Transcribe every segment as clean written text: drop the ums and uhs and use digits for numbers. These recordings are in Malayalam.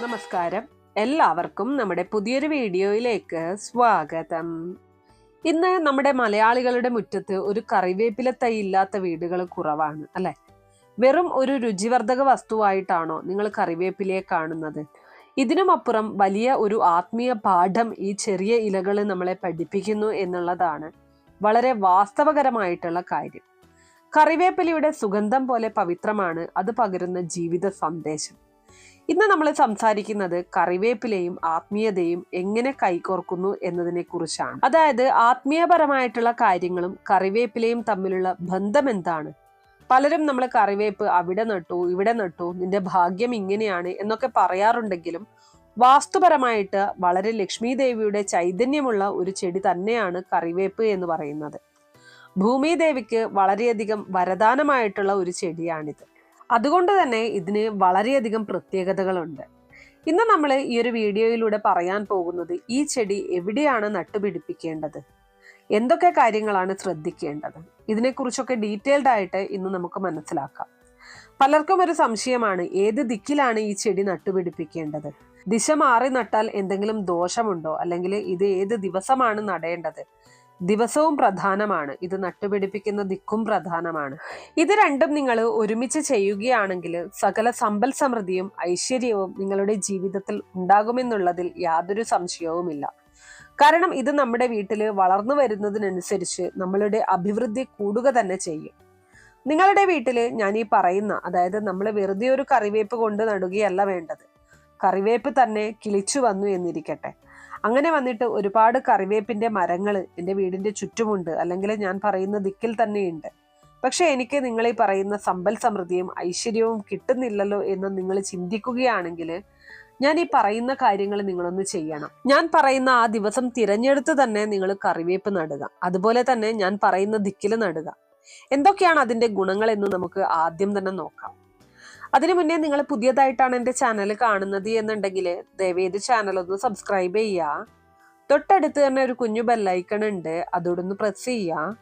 നമസ്കാരം. എല്ലാവർക്കും നമ്മുടെ പുതിയൊരു വീഡിയോയിലേക്ക് സ്വാഗതം. ഇന്ന് നമ്മുടെ മലയാളികളുടെ മുറ്റത്ത് ഒരു കറിവേപ്പില തൈ ഇല്ലാത്ത വീടുകൾ കുറവാണ് അല്ലെ? വെറും ഒരു രുചിവർദ്ധക വസ്തുവായിട്ടാണോ നിങ്ങൾ കറിവേപ്പിലയെ കാണുന്നത്? ഇതിനുമപ്പുറം വലിയ ഒരു ആത്മീയ പാഠം ഈ ചെറിയ ഇലകൾ നമ്മളെ പഠിപ്പിക്കുന്നു എന്നുള്ളതാണ് വളരെ വാസ്തവകരമായിട്ടുള്ള കാര്യം. കറിവേപ്പിലയുടെ സുഗന്ധം പോലെ പവിത്രമാണ് അത് പകരുന്ന ജീവിത സന്ദേശം. ഇന്ന് നമ്മൾ സംസാരിക്കുന്നത് കറിവേപ്പിലയും ആത്മീയതയും എങ്ങനെ കൈകോർക്കുന്നു എന്നതിനെ കുറിച്ചാണ്. അതായത് ആത്മീയപരമായിട്ടുള്ള കാര്യങ്ങളും കറിവേപ്പിലയും തമ്മിലുള്ള ബന്ധം എന്താണ്? പലരും നമ്മൾ കറിവേപ്പ് അവിടെ നട്ടു ഇവിടെ നട്ടു, നിന്റെ ഭാഗ്യം ഇങ്ങനെയാണ് എന്നൊക്കെ പറയാറുണ്ടെങ്കിലും വാസ്തുപരമായിട്ട് വളരെ ലക്ഷ്മി ദേവിയുടെ ചൈതന്യമുള്ള ഒരു ചെടി തന്നെയാണ് കറിവേപ്പ് എന്ന് പറയുന്നത്. ഭൂമിദേവിക്ക് വളരെയധികം വരദാനമായിട്ടുള്ള ഒരു ചെടിയാണിത്. അതുകൊണ്ട് തന്നെ ഇതിന് വളരെയധികം പ്രത്യേകതകളുണ്ട്. ഇന്ന് നമ്മൾ ഈ ഒരു വീഡിയോയിലൂടെ പറയാൻ പോകുന്നത് ഈ ചെടി എവിടെയാണ് നട്ടുപിടിപ്പിക്കേണ്ടത്, എന്തൊക്കെ കാര്യങ്ങളാണ് ശ്രദ്ധിക്കേണ്ടത്, ഇതിനെക്കുറിച്ചൊക്കെ ഡീറ്റെയിൽഡ് ആയിട്ട് ഇന്ന് നമുക്ക് മനസ്സിലാക്കാം. പലർക്കും ഒരു സംശയമാണ്, ഏത് ദിക്കിലാണ് ഈ ചെടി നട്ടുപിടിപ്പിക്കേണ്ടത്? ദിശ മാറി നട്ടാൽ എന്തെങ്കിലും ദോഷമുണ്ടോ? അല്ലെങ്കിൽ ഇത് ഏത് ദിവസമാണ് നടേണ്ടത്? ദിവസവും പ്രധാനമാണ്, ഇത് നട്ടുപിടിപ്പിക്കുന്ന ദിക്കും പ്രധാനമാണ്. ഇത് രണ്ടും നിങ്ങൾ ഒരുമിച്ച് ചെയ്യുകയാണെങ്കിൽ സകല സമ്പൽ സമൃദ്ധിയും ഐശ്വര്യവും നിങ്ങളുടെ ജീവിതത്തിൽ ഉണ്ടാകുമെന്നുള്ളതിൽ യാതൊരു സംശയവുമില്ല. കാരണം ഇത് നമ്മുടെ വീട്ടിൽ വളർന്നു വരുന്നതിനനുസരിച്ച് നമ്മളുടെ അഭിവൃദ്ധി കൂടുക തന്നെ ചെയ്യും. നിങ്ങളുടെ വീട്ടിൽ ഞാൻ ഈ പറയുന്ന, അതായത് നമ്മൾ വെറുതെ ഒരു കറിവേപ്പ് കൊണ്ട് നടുകയല്ല വേണ്ടത്. കറിവേപ്പ് തന്നെ കിളിച്ചു വന്നു എന്നിരിക്കട്ടെ, അങ്ങനെ വന്നിട്ട് ഒരുപാട് കറിവേപ്പിന്റെ മരങ്ങൾ എൻ്റെ വീടിന്റെ ചുറ്റുമുണ്ട്, അല്ലെങ്കിൽ ഞാൻ പറയുന്ന ദിക്കിൽ തന്നെയുണ്ട്. പക്ഷെ എനിക്ക് നിങ്ങൾ ഈ പറയുന്ന സമ്പൽ സമൃദ്ധിയും ഐശ്വര്യവും കിട്ടുന്നില്ലല്ലോ എന്ന് നിങ്ങൾ ചിന്തിക്കുകയാണെങ്കിൽ ഞാൻ ഈ പറയുന്ന കാര്യങ്ങൾ നിങ്ങളൊന്ന് ചെയ്യണം. ഞാൻ പറയുന്ന ആ ദിവസം തിരഞ്ഞെടുത്ത് തന്നെ നിങ്ങൾ കറിവേപ്പ് നടുക, അതുപോലെ തന്നെ ഞാൻ പറയുന്ന ദിക്കിൽ നടുക. എന്തൊക്കെയാണ് അതിന്റെ ഗുണങ്ങൾ എന്ന് നമുക്ക് ആദ്യം തന്നെ നോക്കാം. അതിനു മുന്നേ നിങ്ങൾ പുതിയതായിട്ടാണ് എൻ്റെ ചാനൽ കാണുന്നത് എന്നുണ്ടെങ്കിൽ ദയവേത് ചാനൽ ഒന്ന് സബ്സ്ക്രൈബ് ചെയ്യുക. തൊട്ടടുത്ത് തന്നെ ഒരു കുഞ്ഞു ബെല്ലൈക്കൺ ഉണ്ട്, അതോടൊന്ന് പ്രസ് ചെയ്യുക.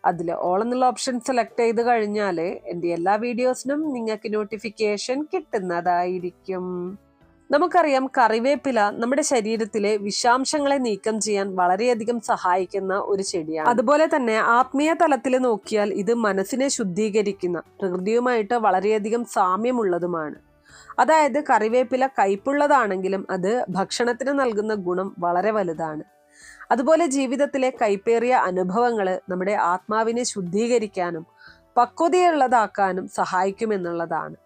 അതിൽ ഓൾ എന്നുള്ള ഓപ്ഷൻ സെലക്ട് ചെയ്ത് കഴിഞ്ഞാൽ എൻ്റെ എല്ലാ വീഡിയോസിനും നിങ്ങൾക്ക് നോട്ടിഫിക്കേഷൻ കിട്ടുന്നതായിരിക്കും. നമുക്കറിയാം, കറിവേപ്പില നമ്മുടെ ശരീരത്തിലെ വിഷാംശങ്ങളെ നീക്കം ചെയ്യാൻ വളരെയധികം സഹായിക്കുന്ന ഒരു ചെടിയാണ്. അതുപോലെ തന്നെ ആത്മീയ തലത്തിൽ നോക്കിയാൽ ഇത് മനസ്സിനെ ശുദ്ധീകരിക്കുന്ന, പ്രകൃതിയുമായിട്ട് വളരെയധികം സാമ്യമുള്ളതുമാണ്. അതായത് കറിവേപ്പില കയ്പുള്ളതാണെങ്കിലും അത് ഭക്ഷണത്തിന് നൽകുന്ന ഗുണം വളരെ വലുതാണ്. അതുപോലെ ജീവിതത്തിലെ കൈപ്പേറിയ അനുഭവങ്ങൾ നമ്മുടെ ആത്മാവിനെ ശുദ്ധീകരിക്കാനും പക്വതയുള്ളതാക്കാനും സഹായിക്കുമെന്നുള്ളതാണ്.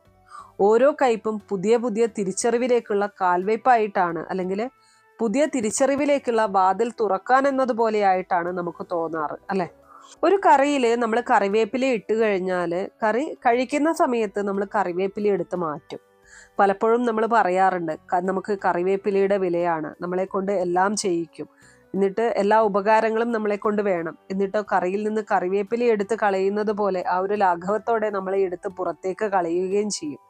ഓരോ കയ്പും പുതിയ പുതിയ തിരിച്ചറിവിലേക്കുള്ള കാൽവയ്പായിട്ടാണ്, അല്ലെങ്കിൽ പുതിയ തിരിച്ചറിവിലേക്കുള്ള വാതിൽ തുറക്കാൻ എന്നതുപോലെയായിട്ടാണ് നമുക്ക് തോന്നാറ് അല്ലെ? ഒരു കറിയിൽ നമ്മൾ കറിവേപ്പില ഇട്ട് കഴിഞ്ഞാൽ കറി കഴിക്കുന്ന സമയത്ത് നമ്മൾ കറിവേപ്പില എടുത്ത് മാറ്റും. പലപ്പോഴും നമ്മൾ പറയാറുണ്ട്, നമുക്ക് കറിവേപ്പിലയുടെ വിലയാണ്, നമ്മളെ കൊണ്ട് എല്ലാം ചെയ്യിക്കും, എന്നിട്ട് എല്ലാ ഉപകാരങ്ങളും നമ്മളെ കൊണ്ട് വേണം, എന്നിട്ടോ കറിയിൽ നിന്ന് കറിവേപ്പില എടുത്ത് കളയുന്നത് പോലെ ആ ഒരു ലാഘവത്തോടെ നമ്മളെ എടുത്ത് പുറത്തേക്ക് കളയുകയും ചെയ്യും.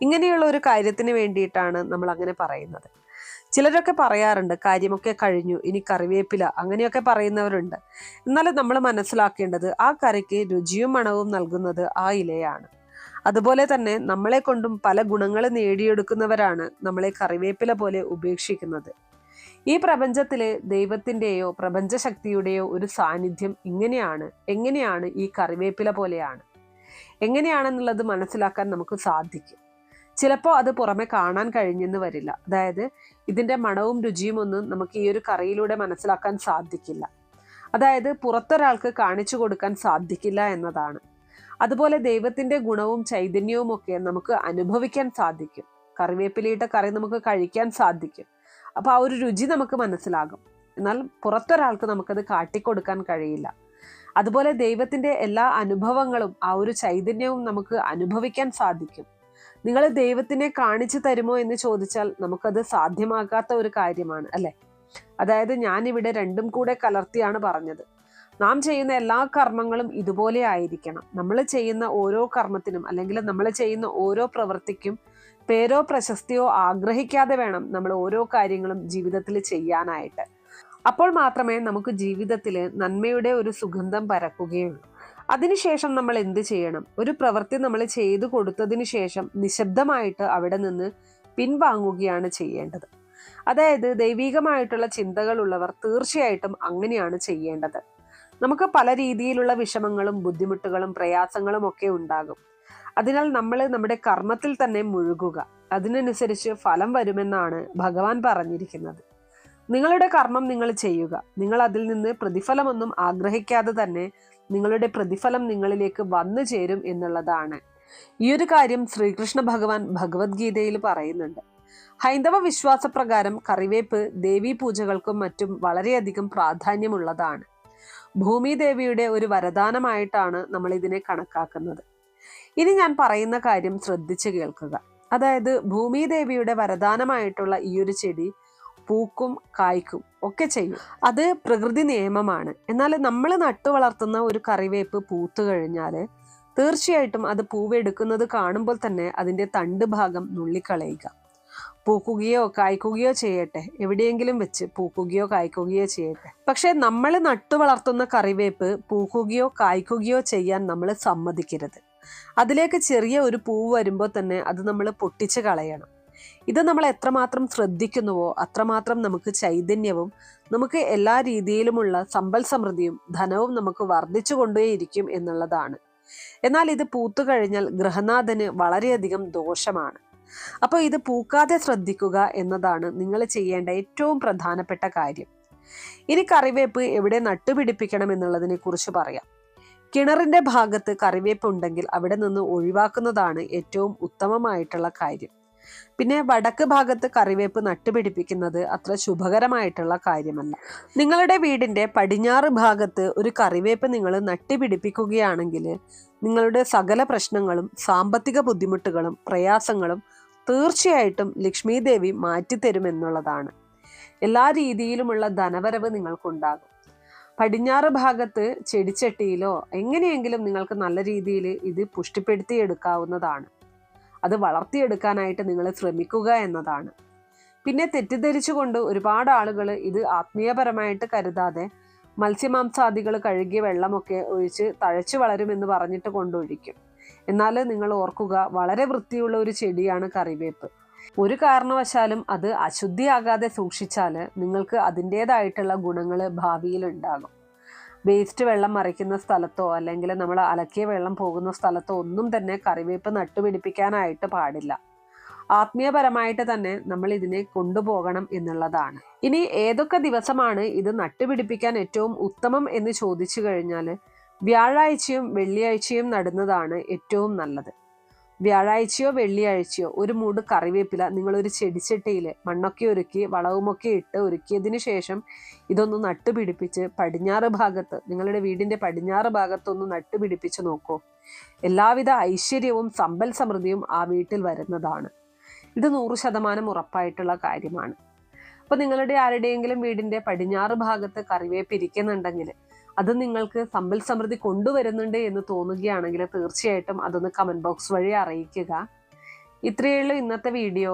ഇങ്ങനെയുള്ള ഒരു കാര്യത്തിന് വേണ്ടിയിട്ടാണ് നമ്മൾ അങ്ങനെ പറയുന്നത്. ചിലരൊക്കെ പറയാറുണ്ട്, കാര്യമൊക്കെ കഴിഞ്ഞു ഇനി കറിവേപ്പില, അങ്ങനെയൊക്കെ പറയുന്നവരുണ്ട്. എന്നാൽ നമ്മൾ മനസ്സിലാക്കേണ്ടത് ആ കറിക്ക് രുചിയും മണവും നൽകുന്നത് ആ ഇലയാണ്. അതുപോലെ തന്നെ നമ്മളെ കൊണ്ടും പല ഗുണങ്ങൾ നേടിയെടുക്കുന്നവരാണ് നമ്മളെ കറിവേപ്പില പോലെ ഉപേക്ഷിക്കുന്നത്. ഈ പ്രപഞ്ചത്തിലെ ദൈവത്തിൻ്റെയോ പ്രപഞ്ചശക്തിയുടെയോ ഒരു സാന്നിധ്യം എങ്ങനെയാണ് ഈ കറിവേപ്പില പോലെയാണ്. എങ്ങനെയാണെന്നുള്ളത് മനസ്സിലാക്കാൻ നമുക്ക് സാധിക്കും. ചിലപ്പോൾ അത് പുറമെ കാണാൻ കഴിഞ്ഞെന്ന് വരില്ല. അതായത് ഇതിൻ്റെ മണവും രുചിയും ഒന്നും നമുക്ക് ഈ ഒരു കറിയിലൂടെ മനസ്സിലാക്കാൻ സാധിക്കില്ല. അതായത് പുറത്തൊരാൾക്ക് കാണിച്ചു കൊടുക്കാൻ സാധിക്കില്ല എന്നതാണ്. അതുപോലെ ദൈവത്തിൻ്റെ ഗുണവും ചൈതന്യവും ഒക്കെ നമുക്ക് അനുഭവിക്കാൻ സാധിക്കും. കറിവേപ്പിലയിട്ട കറി നമുക്ക് കഴിക്കാൻ സാധിക്കും. അപ്പോൾ ആ ഒരു രുചി നമുക്ക് മനസ്സിലാകും. എന്നാൽ പുറത്തൊരാൾക്ക് നമുക്കത് കാട്ടിക്കൊടുക്കാൻ കഴിയില്ല. അതുപോലെ ദൈവത്തിൻ്റെ എല്ലാ അനുഭവങ്ങളും ആ ഒരു ചൈതന്യവും നമുക്ക് അനുഭവിക്കാൻ സാധിക്കും. നിങ്ങൾ ദൈവത്തിനെ കാണിച്ചു തരുമോ എന്ന് ചോദിച്ചാൽ നമുക്കത് സാധ്യമാകാത്ത ഒരു കാര്യമാണ് അല്ലെ? അതായത് ഞാനിവിടെ രണ്ടും കൂടെ കലർത്തിയാണ് പറഞ്ഞത്. നാം ചെയ്യുന്ന എല്ലാ കർമ്മങ്ങളും ഇതുപോലെ ആയിരിക്കണം. നമ്മൾ ചെയ്യുന്ന ഓരോ കർമ്മത്തിനും അല്ലെങ്കിൽ നമ്മൾ ചെയ്യുന്ന ഓരോ പ്രവൃത്തിക്കും പേരോ പ്രശസ്തിയോ ആഗ്രഹിക്കാതെ വേണം നമ്മൾ ഓരോ കാര്യങ്ങളും ജീവിതത്തിൽ ചെയ്യാനായിട്ട്. അപ്പോൾ മാത്രമേ നമുക്ക് ജീവിതത്തിൽ നന്മയുടെ ഒരു സുഗന്ധം പരക്കുകയുള്ളൂ. അതിനുശേഷം നമ്മൾ എന്ത് ചെയ്യണം? ഒരു പ്രവൃത്തി നമ്മൾ ചെയ്തു കൊടുത്തതിന് ശേഷം നിശബ്ദമായിട്ട് അവിടെ നിന്ന് പിൻവാങ്ങുകയാണ് ചെയ്യേണ്ടത്. അതായത് ദൈവികമായിട്ടുള്ള ചിന്തകളുള്ളവർ തീർച്ചയായിട്ടും അങ്ങനെയാണ് ചെയ്യേണ്ടത്. നമുക്ക് പല രീതിയിലുള്ള വിഷമങ്ങളും ബുദ്ധിമുട്ടുകളും പ്രയാസങ്ങളും ഒക്കെ ഉണ്ടാകും. അതിനാൽ നമ്മൾ നമ്മുടെ കർമ്മത്തിൽ തന്നെ മുഴുകുക. അതിനനുസരിച്ച് ഫലം വരുമെന്നാണ് ഭഗവാൻ പറഞ്ഞിരിക്കുന്നത്. നിങ്ങളുടെ കർമ്മം നിങ്ങൾ ചെയ്യുക. നിങ്ങൾ അതിൽ നിന്ന് പ്രതിഫലമൊന്നും ആഗ്രഹിക്കാതെ തന്നെ നിങ്ങളുടെ പ്രതിഫലം നിങ്ങളിലേക്ക് വന്നു ചേരും എന്നുള്ളതാണ്. ഈ ഒരു കാര്യം ശ്രീകൃഷ്ണ ഭഗവാൻ ഭഗവത്ഗീതയിൽ പറയുന്നുണ്ട്. ഹൈന്ദവ വിശ്വാസപ്രകാരം കറിവേപ്പ് ദേവീ പൂജകൾക്കും മറ്റും വളരെയധികം പ്രാധാന്യമുള്ളതാണ്. ഭൂമിദേവിയുടെ ഒരു വരദാനമായിട്ടാണ് നമ്മൾ ഇതിനെ കണക്കാക്കുന്നത്. ഇനി ഞാൻ പറയുന്ന കാര്യം ശ്രദ്ധിച്ചു കേൾക്കുക. അതായത് ഭൂമിദേവിയുടെ വരദാനമായിട്ടുള്ള ഈ ഒരു ചെടി പൂക്കും കായ്ക്കും ഒക്കെ ചെയ്യും. അത് പ്രകൃതി നിയമമാണ്. എന്നാൽ നമ്മൾ നട്ടു വളർത്തുന്ന ഒരു കറിവേപ്പ് പൂത്തു കഴിഞ്ഞാൽ തീർച്ചയായിട്ടും അത് പൂവെടുക്കുന്നത് കാണുമ്പോൾ തന്നെ അതിൻ്റെ തണ്ട് ഭാഗം നുള്ളിക്കളയുക. പൂക്കുകയോ കായ്ക്കുകയോ ചെയ്യട്ടെ, എവിടെയെങ്കിലും വെച്ച് പൂക്കുകയോ കായ്ക്കുകയോ ചെയ്യട്ടെ. പക്ഷെ നമ്മൾ നട്ടു വളർത്തുന്ന കറിവേപ്പ് പൂക്കുകയോ കായ്ക്കുകയോ ചെയ്യാൻ നമ്മൾ സമ്മതിക്കരുത്. അതിലേക്ക് ചെറിയ ഒരു പൂവ് വരുമ്പോൾ തന്നെ അത് നമ്മൾ പൊട്ടിച്ച് കളയണം. ഇത് നമ്മൾ എത്രമാത്രം ശ്രദ്ധിക്കുന്നുവോ അത്രമാത്രം നമുക്ക് ചൈതന്യവും നമുക്ക് എല്ലാ രീതിയിലുമുള്ള സമ്പൽ സമൃദ്ധിയും ധനവും നമുക്ക് വർദ്ധിച്ചു കൊണ്ടേയിരിക്കും എന്നുള്ളതാണ്. എന്നാൽ ഇത് പൂത്തു കഴിഞ്ഞാൽ ഗൃഹനാഥന് വളരെയധികം ദോഷമാണ്. അപ്പോൾ ഇത് പൂക്കാതെ ശ്രദ്ധിക്കുക എന്നതാണ് നിങ്ങൾ ചെയ്യേണ്ട ഏറ്റവും പ്രധാനപ്പെട്ട കാര്യം. ഇനി കറിവേപ്പ് എവിടെ നട്ടുപിടിപ്പിക്കണം എന്നുള്ളതിനെ കുറിച്ച് പറയാം. കിണറിന്റെ ഭാഗത്ത് കറിവേപ്പ് ഉണ്ടെങ്കിൽ അവിടെ നിന്ന് ഒഴിവാക്കുന്നതാണ് ഏറ്റവും ഉത്തമമായിട്ടുള്ള കാര്യം. പിന്നെ വടക്ക് ഭാഗത്ത് കറിവേപ്പ് നട്ടുപിടിപ്പിക്കുന്നത് അത്ര ശുഭകരമായിട്ടുള്ള കാര്യമല്ല. നിങ്ങളുടെ വീടിന്റെ പടിഞ്ഞാറ് ഭാഗത്ത് ഒരു കറിവേപ്പ് നിങ്ങൾ നട്ടുപിടിപ്പിക്കുകയാണെങ്കിൽ നിങ്ങളുടെ സകല പ്രശ്നങ്ങളും സാമ്പത്തിക ബുദ്ധിമുട്ടുകളും പ്രയാസങ്ങളും തീർച്ചയായിട്ടും ലക്ഷ്മി ദേവി മാറ്റിത്തരുമെന്നുള്ളതാണ്. എല്ലാ രീതിയിലുമുള്ള ധനവരവ് നിങ്ങൾക്കുണ്ടാകും. പടിഞ്ഞാറ് ഭാഗത്ത് ചെടിച്ചട്ടിയിലോ എങ്ങനെയെങ്കിലും നിങ്ങൾക്ക് നല്ല രീതിയിൽ ഇത് പുഷ്ടിപ്പെടുത്തി എടുക്കാവുന്നതാണ്. അത് വളർത്തിയെടുക്കാനായിട്ട് നിങ്ങൾ ശ്രമിക്കുക എന്നതാണ്. പിന്നെ തെറ്റിദ്ധരിച്ചുകൊണ്ട് ഒരുപാട് ആളുകൾ ഇത് ആത്മീയപരമായിട്ട് കരുതാതെ മത്സ്യമാംസാദികൾ കഴുകിയ വെള്ളമൊക്കെ ഒഴിച്ച് തഴച്ചു വളരുമെന്ന് പറഞ്ഞിട്ട് കൊണ്ടൊഴിക്കും. എന്നാൽ നിങ്ങൾ ഓർക്കുക, വളരെ വൃത്തിയുള്ള ഒരു ചെടിയാണ് കറിവേപ്പ്. ഒരു കാരണവശാലും അത് അശുദ്ധിയാകാതെ സൂക്ഷിച്ചാൽ നിങ്ങൾക്ക് അതിൻ്റേതായിട്ടുള്ള ഗുണങ്ങൾ ഭാവിയിൽ ഉണ്ടാകും. വേസ്റ്റ് വെള്ളം മറിക്കുന്ന സ്ഥലത്തോ അല്ലെങ്കിൽ നമ്മൾ അലക്കിയ വെള്ളം പോകുന്ന സ്ഥലത്തോ ഒന്നും തന്നെ കറിവേപ്പ് നട്ടുപിടിപ്പിക്കാനായിട്ട് പാടില്ല. ആത്മീയപരമായിട്ട് തന്നെ നമ്മൾ ഇതിനെ കൊണ്ടുപോകണം എന്നുള്ളതാണ്. ഇനി ഏതൊക്കെ ദിവസമാണ് ഇത് നട്ടുപിടിപ്പിക്കാൻ ഏറ്റവും ഉത്തമം എന്ന് ചോദിച്ചു കഴിഞ്ഞാൽ വ്യാഴാഴ്ചയും വെള്ളിയാഴ്ചയും നടുന്നതാണ് ഏറ്റവും നല്ലത്. വ്യാഴാഴ്ചയോ വെള്ളിയാഴ്ചയോ ഒരു മൂട് കറിവേപ്പില നിങ്ങളൊരു ചെടിച്ചട്ടിയിൽ മണ്ണൊക്കെ ഒരുക്കി വളവുമൊക്കെ ഇട്ട് ഒരുക്കിയതിന് ശേഷം ഇതൊന്ന് നട്ടുപിടിപ്പിച്ച് പടിഞ്ഞാറ് ഭാഗത്ത്, നിങ്ങളുടെ വീടിൻ്റെ പടിഞ്ഞാറ് ഭാഗത്തൊന്ന് നട്ടുപിടിപ്പിച്ച് നോക്കൂ. എല്ലാവിധ ഐശ്വര്യവും സമ്പൽ സമൃദ്ധിയും ആ വീട്ടിൽ വരുന്നതാണ്. ഇത് 100% ഉറപ്പായിട്ടുള്ള കാര്യമാണ്. അപ്പോൾ നിങ്ങളുടെ ആരുടെയെങ്കിലും വീടിൻ്റെ പടിഞ്ഞാറ് ഭാഗത്ത് കറിവേപ്പ് ഇരിക്കുന്നുണ്ടെങ്കിൽ അത് നിങ്ങൾക്ക് സമ്പൽ സമൃദ്ധി കൊണ്ടുവരുന്നുണ്ട് എന്ന് തോന്നുകയാണെങ്കിൽ തീർച്ചയായിട്ടും അതൊന്ന് കമൻറ്റ് ബോക്സ് വഴി അറിയിക്കുക. ഇത്രയേ ഉള്ളൂ ഇന്നത്തെ വീഡിയോ.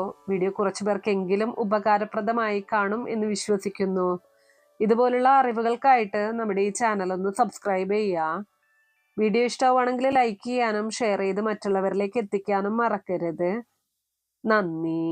കുറച്ചു പേർക്കെങ്കിലും ഉപകാരപ്രദമായി കാണും എന്ന് വിശ്വസിക്കുന്നു. ഇതുപോലുള്ള അറിവുകൾക്കായിട്ട് നമ്മുടെ ഈ ചാനൽ ഒന്ന് സബ്സ്ക്രൈബ് ചെയ്യുക. വീഡിയോ ഇഷ്ടമാണെങ്കിൽ ലൈക്ക് ചെയ്യാനും ഷെയർ ചെയ്ത് മറ്റുള്ളവരിലേക്ക് എത്തിക്കാനും മറക്കരുത്. നന്ദി.